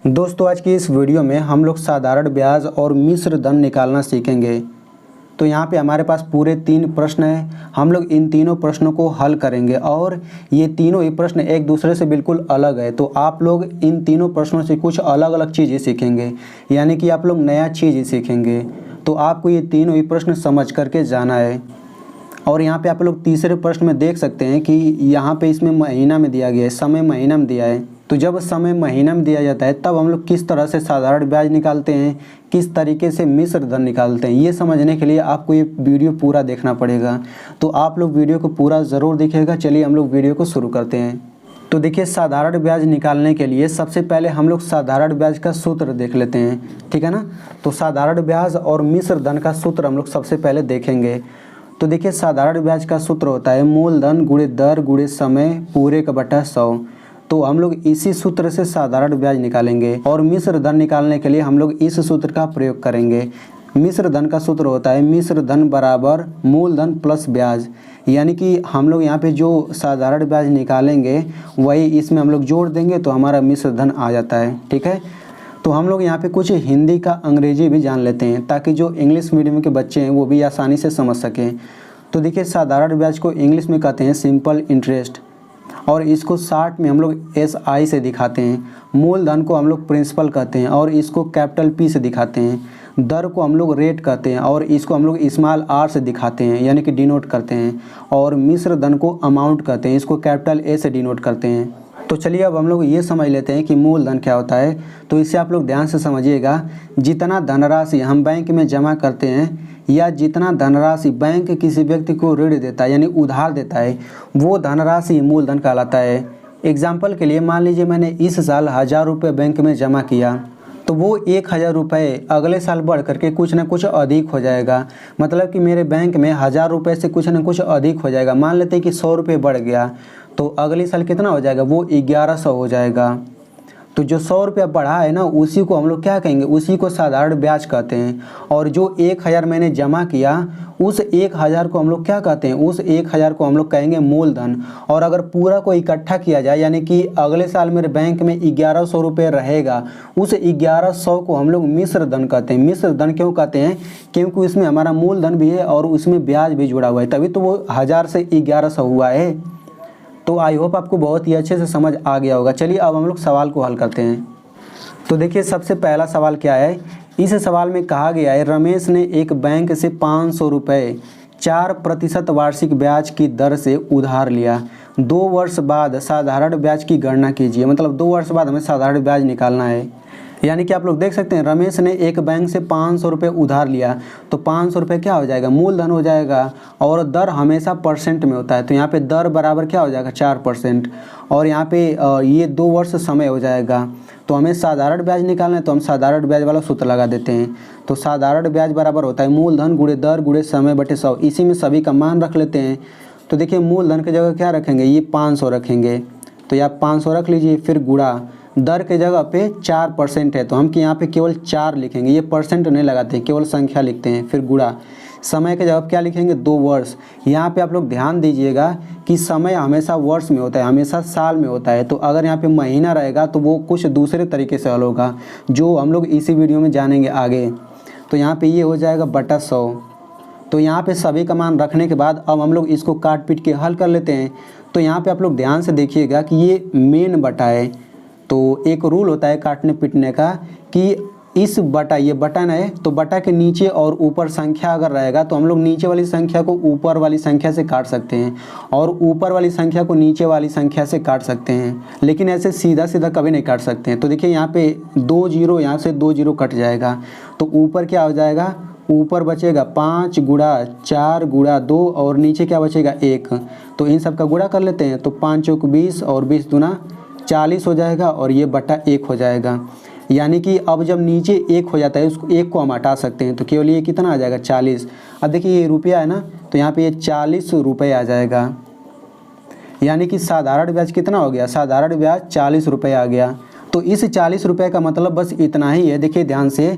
दोस्तों आज की इस वीडियो में हम लोग साधारण ब्याज और मिश्र धन निकालना सीखेंगे। तो यहाँ पे हमारे पास पूरे 3 प्रश्न हैं। हम लोग इन तीनों प्रश्नों को हल करेंगे और ये तीनों ही प्रश्न एक दूसरे से बिल्कुल अलग है। तो आप लोग इन तीनों प्रश्नों से कुछ अलग अलग चीज़ें सीखेंगे, यानी कि आप लोग नया चीज़ सीखेंगे। तो आपको ये तीनों ही प्रश्न समझ करके जाना है। और यहाँ पे आप लोग तीसरे प्रश्न में देख सकते हैं कि यहाँ पे इसमें महीना में दिया गया है, समय महीना में दिया है। तो जब समय महीना में दिया जाता है तब हम लोग किस तरह से साधारण ब्याज निकालते हैं, किस तरीके से मिश्र धन निकालते हैं, ये समझने के लिए आपको ये वीडियो पूरा देखना पड़ेगा। तो आप लोग वीडियो को पूरा ज़रूर देखिएगा। चलिए हम लोग वीडियो को शुरू करते हैं। तो देखिए, साधारण ब्याज निकालने के लिए सबसे पहले हम लोग साधारण ब्याज का सूत्र देख लेते हैं, ठीक है ना। तो साधारण ब्याज और मिश्र धन का सूत्र हम लोग सबसे पहले देखेंगे। तो देखिए, साधारण ब्याज का सूत्र होता है मूलधन गुणे दर गुणे समय पूरे का बटा 100। तो हम लोग इसी सूत्र से साधारण ब्याज निकालेंगे और मिश्र धन निकालने के लिए हम लोग इस सूत्र का प्रयोग करेंगे। मिश्र धन का सूत्र होता है मिश्र धन बराबर मूलधन प्लस ब्याज, यानी कि हम लोग यहाँ पे जो साधारण ब्याज निकालेंगे वही इसमें हम लोग जोड़ देंगे तो हमारा मिश्र धन आ जाता है, ठीक है। तो हम लोग यहाँ पे कुछ हिंदी का अंग्रेजी भी जान लेते हैं ताकि जो इंग्लिश मीडियम के बच्चे हैं वो भी आसानी से समझ सकें। तो देखिए, साधारण ब्याज को इंग्लिश में कहते हैं सिंपल इंटरेस्ट और इसको शार्ट में हम लोग SI से दिखाते हैं। मूलधन को हम लोग प्रिंसिपल कहते हैं और इसको कैपिटल P से दिखाते हैं। दर को हम लोग रेट कहते हैं और इसको हम लोग स्मॉल r से दिखाते हैं, यानी कि डिनोट करते हैं। और मिश्र धन को अमाउंट कहते हैं, इसको कैपिटल A से डिनोट करते हैं। तो चलिए अब हम लोग ये समझ लेते हैं कि मूलधन क्या होता है। तो इसे आप लोग ध्यान से समझिएगा। जितना धनराशि हम बैंक में जमा करते हैं या जितना धनराशि बैंक किसी व्यक्ति को ऋण देता है यानी उधार देता है, वो धनराशि मूलधन कहलाता है। एग्जाम्पल के लिए मान लीजिए मैंने इस साल 1000 रुपये बैंक में जमा किया, तो वो 1000 रुपये अगले साल बढ़ करके कुछ ना कुछ अधिक हो जाएगा। मतलब कि मेरे बैंक में 1000 रुपये से कुछ ना कुछ अधिक हो जाएगा। मान लेते हैं कि 100 रुपये बढ़ गया, तो अगले साल कितना हो जाएगा, वो 1100 हो जाएगा। तो जो 100 रुपया बढ़ा है ना, उसी को हम लोग क्या कहेंगे, उसी को साधारण ब्याज कहते हैं। और जो 1000 मैंने जमा किया, उस 1000 को हम लोग क्या कहते हैं, उस 1000 को हम लोग कहेंगे मूलधन। और अगर पूरा को इकट्ठा किया जाए, यानी कि अगले साल मेरे बैंक में 1100 रुपये रहेगा, उस 1100 को हम लोग मिश्र धन कहते हैं। मिश्र धन क्यों कहते हैं, क्योंकि उसमें हमारा मूलधन भी है और उसमें ब्याज भी जुड़ा हुआ है, तभी तो वो 1000 से 1100 हुआ है। तो आई होप आपको बहुत ही अच्छे से समझ आ गया होगा। चलिए अब हम लोग सवाल को हल करते हैं। तो देखिए, सबसे पहला सवाल क्या है। इस सवाल में कहा गया है रमेश ने एक बैंक से 500 रुपये 4% वार्षिक ब्याज की दर से उधार लिया। 2 वर्ष बाद साधारण ब्याज की गणना कीजिए। मतलब 2 वर्ष बाद हमें साधारण ब्याज निकालना है। यानी कि आप लोग देख सकते हैं रमेश ने एक बैंक से 500 रुपये उधार लिया, तो 500 रुपये क्या हो जाएगा, मूलधन हो जाएगा। और दर हमेशा परसेंट में होता है, तो यहाँ पे दर बराबर क्या हो जाएगा, 4%। और यहाँ पे ये 2 वर्ष समय हो जाएगा। तो हमें साधारण ब्याज निकालना है, तो हम साधारण ब्याज वाला सूत्र लगा देते हैं। तो साधारण ब्याज बराबर होता है मूलधन गुणे दर गुणे समय बटे 100। इसी में सभी का मान रख लेते हैं। तो देखिए, मूलधन की जगह क्या रखेंगे, ये 500 रखेंगे, तो ये आप 500 रख लीजिए। फिर गुणा दर के जगह पे 4% है, तो हम कि यहाँ पे केवल 4 लिखेंगे, ये परसेंट नहीं लगाते हैं, केवल संख्या लिखते हैं। फिर गुणा समय के जगह क्या लिखेंगे, 2 वर्ष। यहाँ पे आप लोग ध्यान दीजिएगा कि समय हमेशा वर्ष में होता है, हमेशा साल में होता है। तो अगर यहाँ पे महीना रहेगा तो वो कुछ दूसरे तरीके से हल होगा, जो हम लोग इसी वीडियो में जानेंगे आगे। तो यहाँ पे ये हो जाएगा बटा 100। तो यहाँ पे सभी का मान रखने के बाद अब हम लोग इसको काट पीट के हल कर लेते हैं। तो यहाँ पे आप लोग ध्यान से देखिएगा कि ये मेन बटा है। तो एक रूल होता है काटने पीटने का कि इस बटा, ये बटन है, तो बटा के नीचे और ऊपर संख्या अगर रहेगा तो हम लोग नीचे वाली संख्या को ऊपर वाली संख्या से काट सकते हैं और ऊपर वाली संख्या को नीचे वाली संख्या से काट सकते हैं, लेकिन ऐसे सीधा सीधा कभी नहीं काट सकते हैं। तो देखिए, यहाँ पे 2 जीरो, यहाँ से 2 जीरो कट जाएगा, तो ऊपर क्या हो जाएगा, ऊपर बचेगा 5 गुणा 4 गुणा 2 और नीचे क्या बचेगा 1। तो इन सब का गुणा कर लेते हैं। तो 5 चौक 20 और 20 दूना 40 हो जाएगा और ये बटा 1 हो जाएगा। यानी कि अब जब नीचे 1 हो जाता है, उसको 1 को हम हटा सकते हैं, तो केवल ये कितना आ जाएगा, 40। अब देखिए, ये रुपया है ना, तो यहाँ पे ये 40 रुपये आ जाएगा। यानी कि साधारण ब्याज कितना हो गया, साधारण ब्याज 40 रुपये आ गया। तो इस 40 रुपये का मतलब बस इतना ही है। देखिए ध्यान से,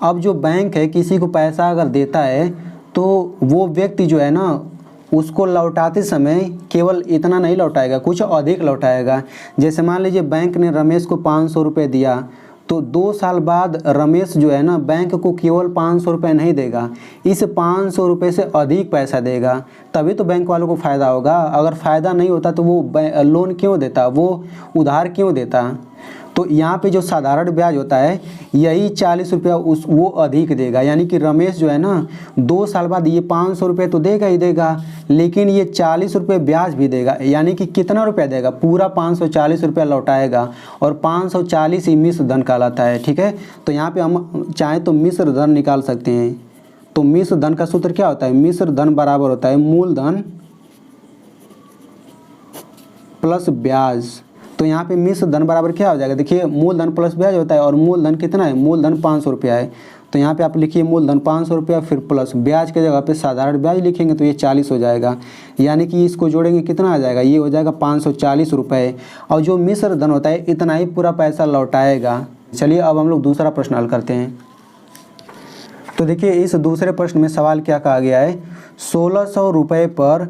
अब जो बैंक है किसी को पैसा अगर देता है तो वो व्यक्ति जो है ना, उसको लौटाते समय केवल इतना नहीं लौटाएगा, कुछ अधिक लौटाएगा। जैसे मान लीजिए बैंक ने रमेश को 500 रुपये दिया, तो 2 साल बाद रमेश जो है ना बैंक को केवल 500 रुपये नहीं देगा, इस 500 रुपये से अधिक पैसा देगा, तभी तो बैंक वालों को फ़ायदा होगा। अगर फ़ायदा नहीं होता तो वो लोन क्यों देता, वो उधार क्यों देता। तो यहाँ पे जो साधारण ब्याज होता है यही 40 रुपया वो अधिक देगा, यानी कि रमेश जो है ना 2 साल बाद ये 500 रुपये तो देगा ही देगा, लेकिन ये 40 रुपये ब्याज भी देगा, यानी कि कितना रुपया देगा, पूरा 540 रुपया लौटाएगा। और 540 ही मिश्र धन कहलाता है। ठीक है, तो यहाँ पे हम चाहें तो मिश्र धन निकाल सकते हैं। तो मिश्र धन का सूत्र क्या होता है, मिश्र धन बराबर होता है मूलधन प्लस ब्याज। तो यहाँ पे मिश्र धन बराबर क्या हो जाएगा, देखिए मूलधन प्लस ब्याज होता है और मूलधन कितना है, मूलधन 500 रुपया है। तो यहाँ पे आप लिखिए मूलधन 500 रुपया, फिर प्लस ब्याज के जगह पे साधारण ब्याज लिखेंगे तो ये 40 हो जाएगा, यानी कि इसको जोड़ेंगे कितना आ जाएगा, ये हो जाएगा 540 रुपये। और जो मिश्र धन होता है इतना ही पूरा पैसा लौटाएगा। चलिए अब हम लोग दूसरा प्रश्न हल करते हैं। तो देखिए इस दूसरे प्रश्न में सवाल क्या कहा गया है, 1600 रुपये पर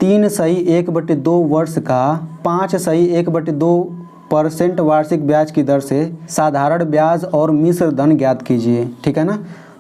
3 सही 1/2 वर्ष का 5 सही 1/2% वार्षिक ब्याज की दर से साधारण ब्याज और मिश्र धन ज्ञात कीजिए। ठीक है ना।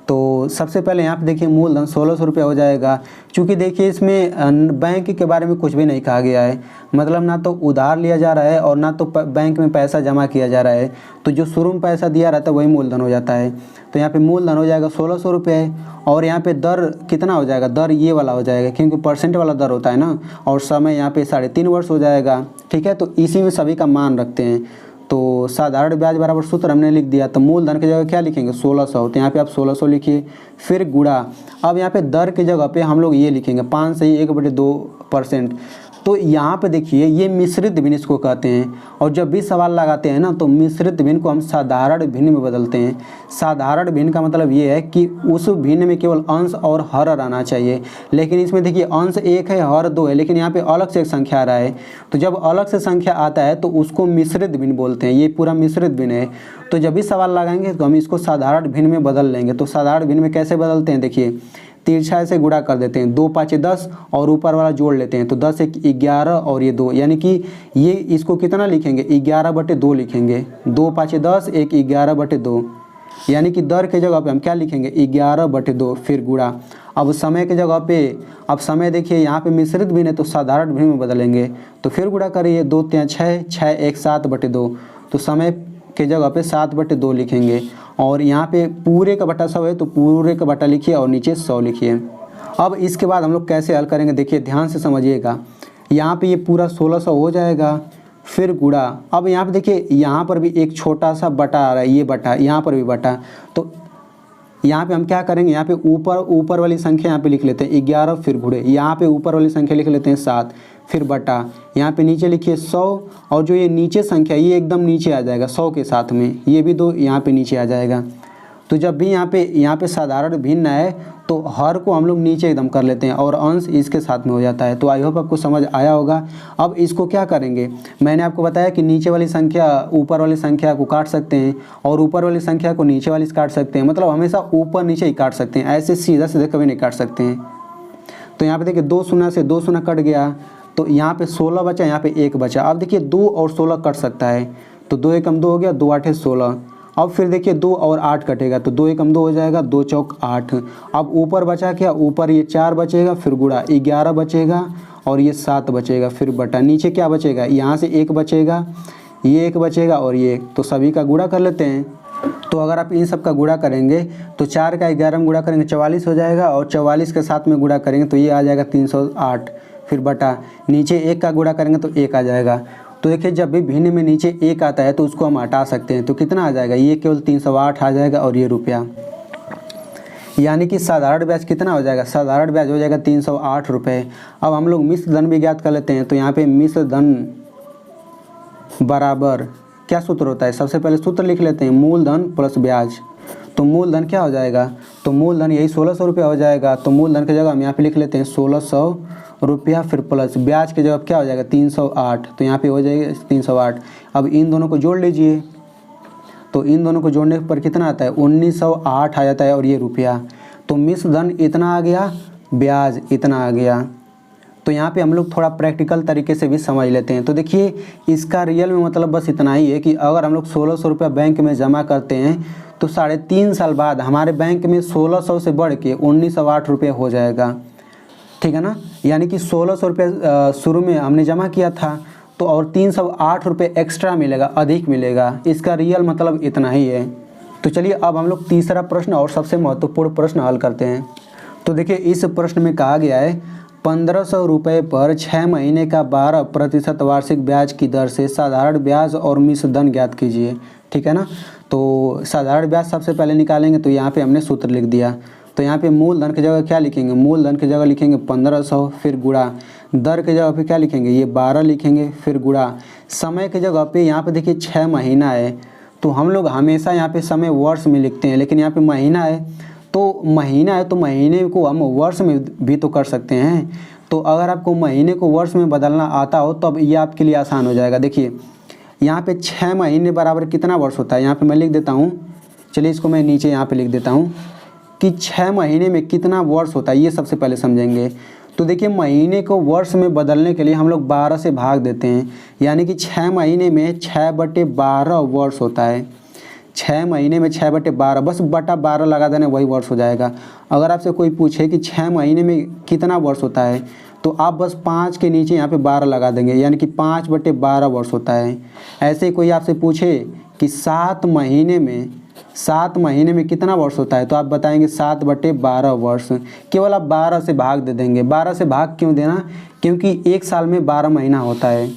तो सबसे पहले यहाँ पे देखिए मूलधन 1600 रुपया हो जाएगा, क्योंकि देखिए इसमें बैंक के बारे में कुछ भी नहीं कहा गया है, मतलब ना तो उधार लिया जा रहा है और ना तो बैंक में पैसा जमा किया जा रहा है। तो जो शुरू में पैसा दिया रहता है वही मूलधन हो जाता है। तो यहाँ पे मूलधन हो जाएगा 1600 रुपये और यहाँ पे दर कितना हो जाएगा, दर ये वाला हो जाएगा क्योंकि परसेंट वाला दर होता है ना, और समय यहाँ पे 3.5 वर्ष हो जाएगा। ठीक है, तो इसी में सभी का मान रखते हैं। तो साधारण ब्याज बराबर सूत्र हमने लिख दिया, तो मूलधन की जगह क्या लिखेंगे 1600, तो यहाँ पे आप 1600 लिखिए, फिर गुणा। अब यहाँ पे दर की जगह पे हम लोग ये लिखेंगे 5 सही 1/2%। तो यहाँ पे देखिए ये मिश्रित भिन्न इसको कहते हैं, और जब भी सवाल लगाते हैं ना तो मिश्रित भिन्न को हम साधारण भिन्न में बदलते हैं। साधारण भिन्न का मतलब ये है कि उस भिन्न में केवल अंश और हर रहना चाहिए, लेकिन इसमें देखिए अंश 1 है हर 2 है, लेकिन यहाँ पे अलग से एक संख्या आ रहा है। तो जब अलग से संख्या आता है तो उसको मिश्रित भिन्न बोलते हैं, ये पूरा मिश्रित भिन्न है। तो जब भी सवाल लगाएंगे तो हम इसको साधारण भिन्न में बदल लेंगे। तो साधारण भिन्न में कैसे बदलते हैं, देखिए तिरछा से गुणा कर देते हैं, 2 5 10 और ऊपर वाला जोड़ लेते हैं, तो 10 1 11 और ये 2, यानी कि ये इसको कितना लिखेंगे 11/2 लिखेंगे, 2 5 10 1 11/2, यानी कि दर के जगह पे हम क्या लिखेंगे 11/2, फिर गुणा। अब समय के जगह पे, अब समय देखिए यहाँ पे मिश्रित भिन्न है तो साधारण भिन्न में बदलेंगे, तो फिर गुणा करिए, 2 3 6 6 1 7/2, तो समय के जगह पे 7/2 लिखेंगे। और यहाँ पे पूरे का बटा 100 है तो पूरे का बटा लिखिए और नीचे 100 लिखिए। अब इसके बाद हम लोग कैसे हल करेंगे, देखिए ध्यान से समझिएगा। यहाँ पे ये पूरा 1600 हो जाएगा, फिर गुणा। अब यहाँ पे देखिए यहाँ पर भी एक छोटा सा बटा आ रहा है, ये बटा, यहाँ पर भी बटा। तो यहाँ पे हम क्या करेंगे, यहाँ पे ऊपर वाली संख्या यहाँ पे लिख लेते हैं 11, फिर गुणे, यहाँ पे ऊपर वाली संख्या लिख लेते हैं 7, फिर बटा, यहाँ पे नीचे लिखिए 100, और जो ये नीचे संख्या ये एकदम नीचे आ जाएगा 100 के साथ में, ये भी 2 यहाँ पे नीचे आ जाएगा। तो जब भी यहाँ पे साधारण भिन्न है तो हर को हम लोग नीचे एकदम कर लेते हैं और अंश इसके साथ में हो जाता है। तो आई होप आपको समझ आया होगा। अब इसको क्या करेंगे, मैंने आपको बताया कि नीचे वाली संख्या ऊपर वाली संख्या को काट सकते हैं और ऊपर वाली संख्या को नीचे वाली से काट सकते हैं, मतलब हमेशा ऊपर नीचे ही काट सकते हैं, ऐसे सीधा सीधे कभी नहीं काट सकते हैं। तो यहाँ पे देखिए 2 शून्य से 2 शून्य कट गया, तो यहाँ पे 16 बचा, यहाँ पे 1 बचा। अब देखिए 2 और 16 कट सकता है, तो 2 एकम 2 हो गया, 2 8 16। अब फिर देखिए 2 और 8 कटेगा, तो 2 एकम 2 हो जाएगा, 2 चौक 8। अब ऊपर बचा क्या, ऊपर ये 4 बचेगा, फिर गुणा 11 बचेगा और ये 7 बचेगा, फिर बटा। नीचे क्या बचेगा, यहाँ से 1 बचेगा, ये 1 बचेगा और ये 1, तो सभी का गुणा कर लेते हैं। तो अगर आप इन सब का गुणा करेंगे तो 4 का 11 में गुणा करेंगे 44 हो जाएगा, और 44 के साथ में गुणा करेंगे तो ये आ जाएगा 308, फिर बटा। नीचे 1 का गुणा करेंगे तो 1 आ जाएगा। तो देखिए जब भी भिन्न में नीचे 1 आता है तो उसको हम हटा सकते हैं, तो कितना आ जाएगा, ये केवल 308 आ जाएगा और ये रुपया, यानी कि साधारण ब्याज कितना हो जाएगा, साधारण ब्याज हो जाएगा 308 रुपये। अब हम लोग मिश्र धन भी ज्ञात कर लेते हैं। तो यहाँ पे मिश्र धन बराबर क्या सूत्र होता है, सबसे पहले सूत्र लिख लेते हैं, मूलधन प्लस ब्याज। तो मूलधन क्या हो जाएगा, तो मूलधन यही 1600 रुपया हो जाएगा। तो मूलधन की जगह हम यहाँ पे लिख लेते हैं 1600 रुपया, फिर प्लस ब्याज की जगह क्या हो जाएगा 308, तो यहाँ पे हो जाएगा 308। अब इन दोनों को जोड़ लीजिए, तो इन दोनों को जोड़ने पर कितना आता है 1908 आ जाता है, और ये रुपया। तो मिश्र धन इतना आ गया, ब्याज इतना आ गया। तो यहाँ पे हम लोग थोड़ा प्रैक्टिकल तरीके से भी समझ लेते हैं। तो देखिए इसका रियल में मतलब बस इतना ही है कि अगर हम लोग 1600 रुपया बैंक में जमा करते हैं तो 3.5 साल बाद हमारे बैंक में 1600 से बढ़ के 1908 रुपये हो जाएगा, ठीक है ना। यानी कि 1600 रुपये शुरू में हमने जमा किया था तो और 308 रुपये एक्स्ट्रा मिलेगा, अधिक मिलेगा। इसका रियल मतलब इतना ही है। तो चलिए अब हम लोग तीसरा प्रश्न और सबसे महत्वपूर्ण प्रश्न हल करते हैं। तो देखिए इस प्रश्न में कहा गया है 1500 रुपये पर 6 महीने का 12% वार्षिक ब्याज की दर से साधारण ब्याज और मिश्र धन ज्ञात कीजिए, ठीक है ना। तो साधारण ब्याज सबसे पहले निकालेंगे, तो यहाँ पे हमने सूत्र लिख दिया। तो यहाँ पे मूलधन की जगह क्या लिखेंगे, मूलधन की जगह लिखेंगे 1500, फिर गुणा दर की जगह पे क्या लिखेंगे, ये 12 लिखेंगे, फिर गुणा समय की जगह पे यहाँ पे देखिए 6 महीना है। तो हम लोग हमेशा यहाँ पे समय वर्ष में लिखते हैं, लेकिन यहाँ पे महीना है तो महीने को हम वर्ष में भी तो कर सकते हैं। तो अगर आपको महीने को वर्ष में बदलना आता हो तो अब ये आपके लिए आसान हो जाएगा। देखिए यहाँ पे 6 महीने बराबर कितना वर्ष होता है, यहाँ पे मैं लिख देता हूँ। चलिए इसको मैं नीचे यहाँ पे लिख देता हूँ कि 6 महीने में कितना वर्ष होता है, ये सबसे पहले समझेंगे। तो देखिए महीने को वर्ष में बदलने के लिए हम लोग 12 से भाग देते हैं, यानी कि 6 महीने में 6/12 वर्ष होता है। 6 महीने में 6/12, बस बटा 12 लगा देना, वही वर्ष हो जाएगा। अगर आपसे कोई पूछे कि 6 महीने में कितना वर्ष होता है तो आप बस 5 के नीचे यहाँ पे 12 लगा देंगे, यानी कि 5/12 वर्ष होता है। ऐसे ही कोई आपसे पूछे कि 7 महीने में कितना वर्ष होता है तो आप बताएंगे 7/12 वर्ष। केवल आप 12 से भाग दे देंगे। 12 से भाग क्यों देना, क्योंकि एक साल में 12 महीना होता है।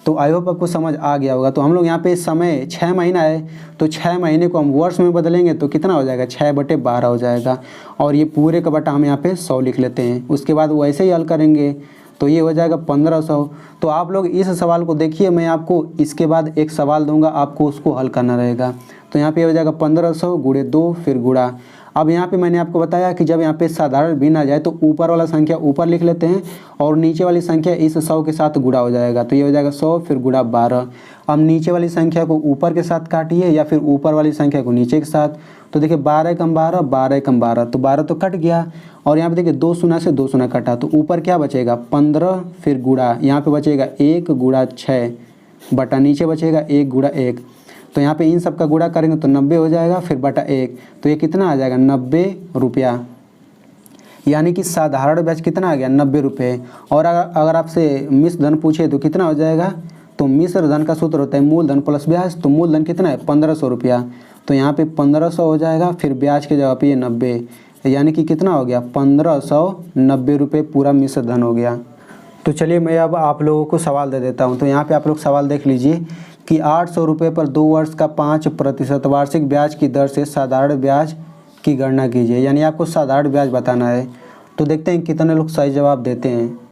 तो आई होप आपको समझ आ गया होगा। तो हम लोग यहाँ पे समय 6 महीना है तो 6 महीने को हम वर्ष में बदलेंगे तो कितना हो जाएगा, 6/12 हो जाएगा। और ये पूरे का बटा हम यहाँ पे 100 लिख लेते हैं। उसके बाद वैसे ही हल करेंगे तो ये हो जाएगा 1500। तो आप लोग इस सवाल को देखिए, मैं आपको इसके बाद एक सवाल दूंगा, आपको उसको हल करना रहेगा। तो यहाँ पे हो जाएगा 1500 गुणे 2 फिर गुणा। अब यहाँ पे मैंने आपको बताया कि जब यहाँ पे साधारण भिन्न आ जाए तो ऊपर वाला संख्या ऊपर लिख लेते हैं और नीचे वाली संख्या इस 100 के साथ गुणा हो जाएगा। तो ये हो जाएगा 100 फिर गुणा 12। अब नीचे वाली संख्या को ऊपर के साथ काटिए या फिर ऊपर वाली संख्या को नीचे के साथ। तो देखिए 12 कम 12, 12 कम 12, तो 12 तो कट गया। और यहाँ पे देखिए 2 शून्य से 2 शून्य कटा, तो ऊपर क्या बचेगा 15 फिर गुणा, यहाँ पे बचेगा 1 गुणा 6 बटा नीचे बचेगा 1 गुणा 1। तो यहाँ पे इन सब का गुणा करेंगे तो 90 हो जाएगा, फिर बटा 1, तो ये कितना आ जाएगा 90 रुपया। यानी कि साधारण ब्याज कितना आ गया 90 रुपये। और अगर आपसे मिश्र धन पूछे तो कितना हो जाएगा, तो मिश्र धन का सूत्र होता है मूलधन प्लस ब्याज। तो मूलधन कितना है 1500 रुपया, तो यहाँ पे 1500 हो जाएगा, फिर ब्याज के जगह पे ये 90, यानी कि कितना हो गया 1590 रुपये पूरा मिश्र धन हो गया। तो चलिए मैं अब आप लोगों को सवाल दे देता हूँ। तो यहाँ पे आप लोग सवाल देख लीजिए कि 800 रुपये पर 2 वर्ष का 5% वार्षिक ब्याज की दर से साधारण ब्याज की गणना कीजिए। यानी आपको साधारण ब्याज बताना है। तो देखते हैं कितने लोग सही जवाब देते हैं।